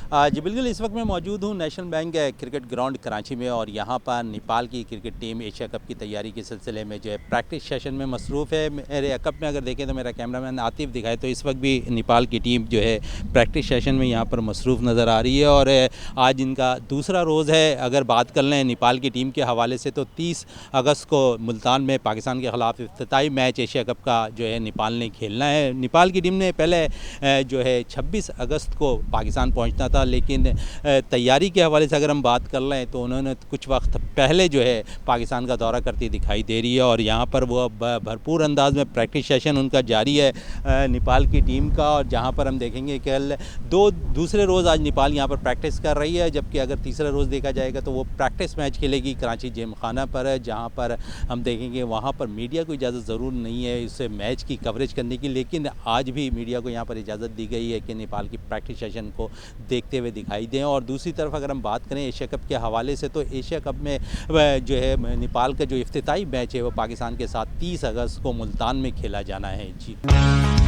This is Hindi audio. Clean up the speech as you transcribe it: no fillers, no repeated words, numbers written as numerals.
जी बिल्कुल, इस वक्त मैं मौजूद हूँ national bank cricket ground Karachi में और यहाँ पर नेपाल की क्रिकेट टीम एशिया कप की तैयारी के सिलसिले में जो है प्रैक्टिस सेशन में मसरूफ़ है। मेरे कप में अगर देखें तो मेरा कैमरामैन आतिफ दिखाए तो इस वक्त भी नेपाल की टीम जो है प्रैक्टिस सेशन में यहाँ पर मसरूफ़ नज़र आ रही है। और आज इनका दूसरा रोज़ है। अगर बात कर लें नेपाल की टीम के हवाले से तो 30 अगस्त को मुल्तान में पाकिस्तान के ख़िलाफ़ इफ्तिताई मैच एशिया कप का जो है नेपाल ने खेलना है। नेपाल की टीम ने पहले जो है 26 अगस्त को पाकिस्तान पहुंचना था, लेकिन तैयारी के हवाले से अगर हम बात कर लें तो उन्होंने कुछ वक्त पहले जो है पाकिस्तान का दौरा करती दिखाई दे रही है और यहाँ पर वो भरपूर अंदाज में प्रैक्टिस सेशन उनका जारी है नेपाल की टीम का। और जहाँ पर हम देखेंगे कल दूसरे रोज़ आज नेपाल यहाँ पर प्रैक्टिस कर रही है, जबकि अगर तीसरा रोज़ देखा जाएगा तो वो प्रैक्टिस मैच खेलेगी कराची जिम खाना पर, जहाँ पर हम देखेंगे वहाँ पर मीडिया को इजाज़त ज़रूर नहीं है इस मैच की कवरेज करने की, लेकिन आज भी मीडिया को यहाँ पर इजाज़त दी गई है कि नेपाल की प्रैक्टिस सेशन को देखते हुए दिखाई दें। और दूसरी तरफ अगर हम बात करें एशिया कप के हवाले से तो एशिया कप में जो है नेपाल का जो इफ्तिताई मैच है वो पाकिस्तान के साथ 30 अगस्त को मुल्तान में खेला जाना है। जी।